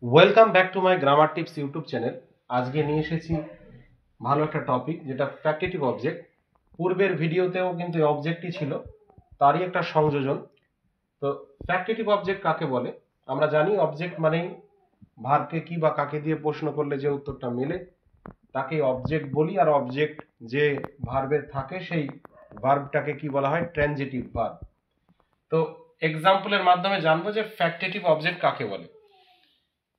Welcome back to my grammar tips YouTube channel. আজকে নিয়ে এসেছি ভালো একটা টপিক, যেটা ফ্যাক্টেটিভ অবজেক্ট। পূর্বের ভিডিওতেও কিন্তু এই অবজেক্টই ছিল, তারই একটা সংযোজন। তো ফ্যাক্টেটিভ অবজেক্ট কাকে বলে? আমরা জানি অবজেক্ট মানেই ভার্বকে কি বা কাকে দিয়ে প্রশ্ন করলে যে উত্তরটা মেলে তাকে অবজেক্ট বলি। আর অবজেক্ট যে ভার্বের থাকে সেই ভার্বটাকে কি বলা হয়? Transitive verb. তো এক্সাম্পলের মাধ্যমে জানবো যে ফ্যাক্টেটিভ অবজেক্ট কাকে বলে।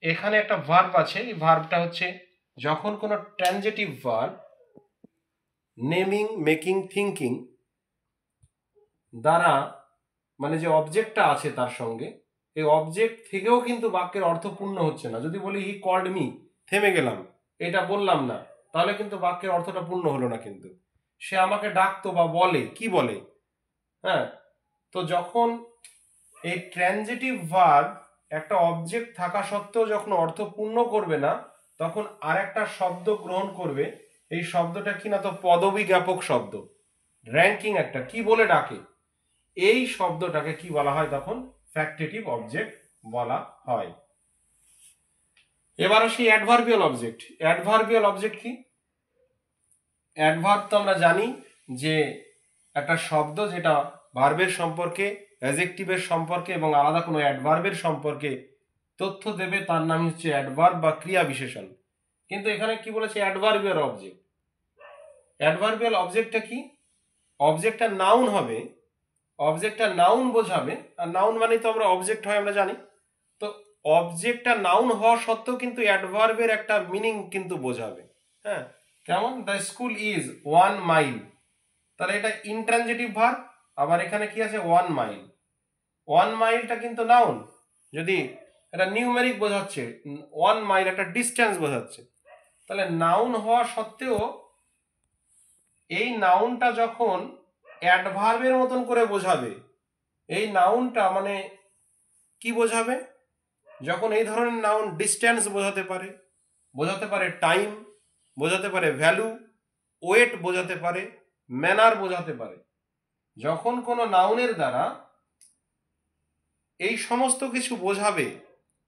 এখানে একটা ভার্ব আছে, এই ভার্বটা হচ্ছে যখন কোনো transitive verb naming, making, thinking দ্বারা মানে যে অবজেক্টটা আছে তার সঙ্গে, এই অবজেক্ট থেকেও কিন্তু বাক্যের অর্থ পূর্ণ হচ্ছে না। যদি বলি হি কল্ড মি, থেমে গেলাম, এটা বললাম না, তাহলে কিন্তু বাক্যের অর্থটা পূর্ণ হলো না। কিন্তু সে আমাকে ডাকতো বা বলে, কি বলে? হ্যাঁ, তো যখন এই ট্রানজিটিভ ভার্ব একটা অবজেক্ট থাকা সত্ত্বেও যখন অর্থ পূর্ণ করবে না, তখন আরেকটা শব্দ গ্রহণ করবে। এই শব্দটা কি না, তো পদবী জ্ঞাপক শব্দ, র্যাঙ্কিং একটা, কি বলে ডাকে, এই শব্দটাকে কি বলা হয়? তখন ফ্যাক্টেটিভ অবজেক্ট বলা হয়। এবার আসি অ্যাডভার্বিয়াল অবজেক্ট। অ্যাডভার্বিয়াল অবজেক্ট কি? অ্যাডভার্ব তো আমরা জানি যে একটা শব্দ যেটা ভার্বের সম্পর্কে, অ্যাডজেক্টিভের সম্পর্কে এবং আলাদা কোনো অ্যাডভার্বের সম্পর্কে তথ্য দেবে, তার নাম হচ্ছে অ্যাডভার্ব বা ক্রিয়া বিশেষণ। কিন্তু এখানে কি বলেছে? Adverbial object. অ্যাডভার্বিয়াল অবজেক্টটা কি? অবজেক্টটা নাউন হবে, অবজেক্টটা নাউন বোঝাবে। আর নাউন মানে তো আমরা অবজেক্ট হয় আমরা জানি। তো অবজেক্টটা নাউন হওয়া সত্ত্বেও কিন্তু অ্যাডভার্বের একটা মিনিং কিন্তু বোঝাবে। হ্যাঁ, কেমন? দ্য স্কুল ইজ 1 মাইল, তাহলে এটা ইনট্রানজিটিভ ভার্ব। আবার এখানে কি আছে? 1 মাইল। 1 মাইলটা কিন্তু নাউন, যদি এটা নিউমেরিক বোঝাচ্ছে, 1 মাইল একটা ডিস্টেন্স বোঝাচ্ছে। তাহলে নাউন হওয়া সত্ত্বেও এই নাউনটা যখন অ্যাডভার্বের মতন করে বোঝাবে, এই নাউনটা মানে কি বোঝাবে? যখন এই ধরনের নাউন ডিস্টেন্স বোঝাতে পারে, বোঝাতে পারে টাইম, বোঝাতে পারে ভ্যালু, ওয়েট বোঝাতে পারে, ম্যানার বোঝাতে পারে, যখন কোনো নাউনের দ্বারা এই সমস্ত কিছু বোঝাবে,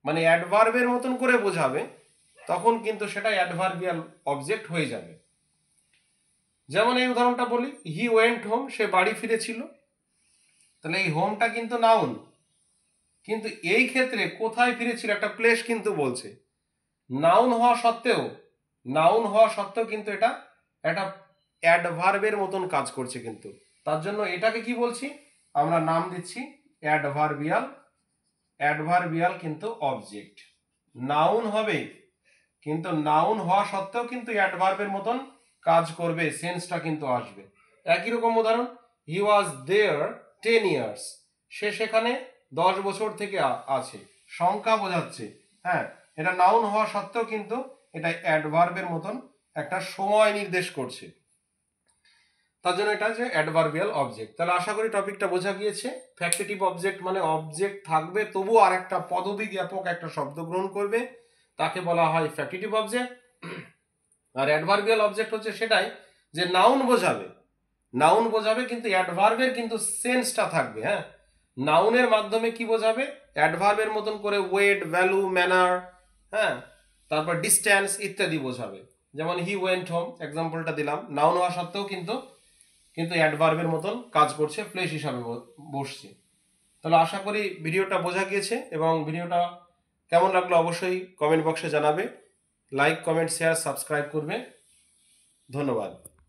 মানে অ্যাডভার্বের মতন করে বোঝাবে, তখন কিন্তু সেটা অ্যাডভার্বিয়াল অবজেক্ট হয়ে যাবে। যেমন এই উদাহরণটা বলি, হি ওয়েন্ট হোম, সে বাড়ি ফিরেছিল। তাহলে এই হোমটা কিন্তু নাউন, কিন্তু এই ক্ষেত্রে কোথায় ফিরেছিল একটা প্লেস কিন্তু বলছে। নাউন হওয়া সত্ত্বেও, নাউন হওয়া সত্ত্বেও কিন্তু এটা একটা অ্যাডভার্বের মতন কাজ করছে। কিন্তু তার জন্য এটাকে কি বলছি আমরা? নাম দিচ্ছি অ্যাডভার্বিয়াল। অ্যাডভার্বিয়াল কিন্তু অবজেক্ট নাউন হবে, কিন্তু নাউন হওয়া সত্ত্বেও কিন্তু অ্যাডভার্বের মতন কাজ করবে, সেন্সটা কিন্তু আসবে। একই রকম উদাহরণ, হি ওয়াজ দেয়ার 10 ইয়ার্স, সে সেখানে 10 বছর থেকে আছে, সংখ্যা বোঝাচ্ছে। হ্যাঁ, এটা নাউন হওয়া সত্ত্বেও কিন্তু এটা অ্যাডভার্বের মতন একটা সময় নির্দেশ করছে। তার জন্য এটা হচ্ছে অ্যাডভার্বিয়াল অবজেক্ট। তাহলে আশা করি টপিকটা বোঝা গিয়েছে। ফ্যাক্টেটিভ অবজেক্ট মানে অবজেক্ট থাকবে, তবুও আর একটা পদবী জ্ঞাপক একটা শব্দ গ্রহণ করবে, তাকে বলা হয় ফ্যাক্টেটিভ অবজেক্ট। আর অ্যাডভার্বিয়াল অবজেক্ট হচ্ছে সেটাই যে নাউন বোঝাবে, নাউন বোঝাবে কিন্তু অ্যাডভার্বের কিন্তু সেন্সটা থাকবে। হ্যাঁ, নাউনের মাধ্যমে কি বোঝাবে? অ্যাডভার্বের মতন করে ওয়েট, ভ্যালু, ম্যানার, হ্যাঁ, তারপর ডিস্টেন্স ইত্যাদি বোঝাবে। যেমন হি ওয়েন্ট হোম এক্সাম্পলটা দিলাম, নাউন হওয়া সত্ত্বেও কিন্তু কিন্তু অ্যাডভার্বের মতন কাজ করছে, প্লেস হিসাবে বসছে। তাহলে আশা করি ভিডিওটা বোঝা গিয়েছে, এবং ভিডিওটা কেমন লাগলো অবশ্যই কমেন্ট বক্সে জানাবে। লাইক, কমেন্ট, শেয়ার, সাবস্ক্রাইব করবে। ধন্যবাদ।